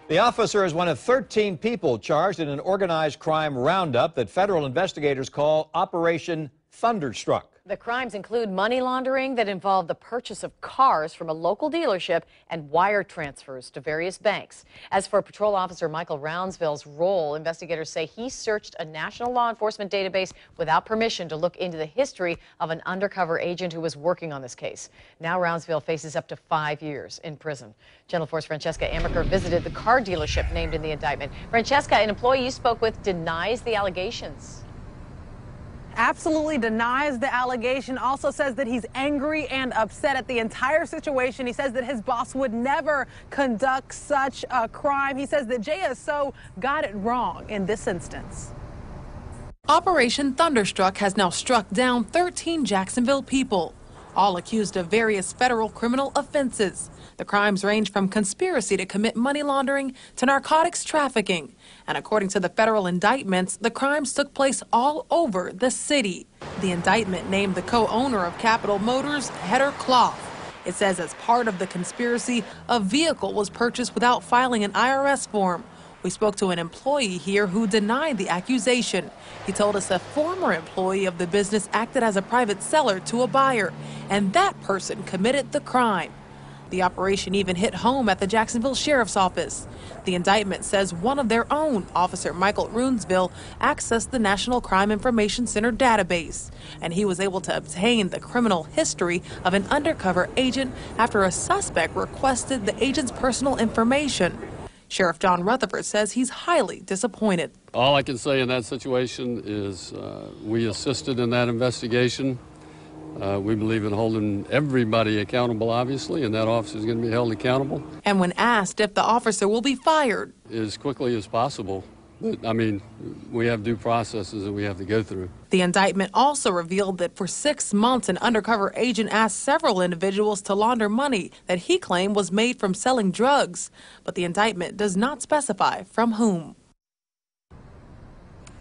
The officer is one of 13 people charged in an organized crime roundup that federal investigators call Operation Thunderstruck. The crimes include money laundering that involved the purchase of cars from a local dealership and wire transfers to various banks. As for Patrol Officer Michael Roundsville's role, investigators say he searched a national law enforcement database without permission to look into the history of an undercover agent who was working on this case. Now Roundsville faces up to 5 years in prison. Channel 4's Francesca Amaker visited the car dealership named in the indictment. Francesca, an employee you spoke with denies the allegations. Absolutely denies the allegation, also says that he's angry and upset at the entire situation. He says that his boss would never conduct such a crime. He says that JSO got it wrong in this instance. Operation Thunderstruck has now struck down 13 Jacksonville people, all accused of various federal criminal offenses. The crimes range from conspiracy to commit money laundering to narcotics trafficking. And according to the federal indictments, the crimes took place all over the city. The indictment named the co-owner of Capital Motors, Heather Clough. It says as part of the conspiracy, a vehicle was purchased without filing an IRS form. We spoke to an employee here who denied the accusation. He told us a former employee of the business acted as a private seller to a buyer, and that person committed the crime. The operation even hit home at the Jacksonville Sheriff's Office. The indictment says one of their own, Officer Michael Roundsville, accessed the National Crime Information Center database, and he was able to obtain the criminal history of an undercover agent after a suspect requested the agent's personal information. Sheriff John Rutherford says he's highly disappointed. All I can say in that situation is we assisted in that investigation. We believe in holding everybody accountable, obviously, and that officer is going to be held accountable. And when asked if the officer will be fired, as quickly as possible. I mean, we have due processes that we have to go through. The indictment also revealed that for 6 months, an undercover agent asked several individuals to launder money that he claimed was made from selling drugs. But the indictment does not specify from whom.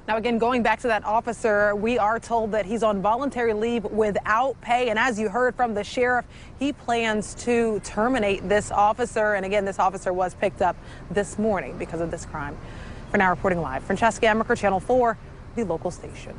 Now, again, going back to that officer, we are told that he's on voluntary leave without pay. And as you heard from the sheriff, he plans to terminate this officer. And again, this officer was picked up this morning because of this crime. For now, reporting live, Francesca Amaker, Channel 4, the local station.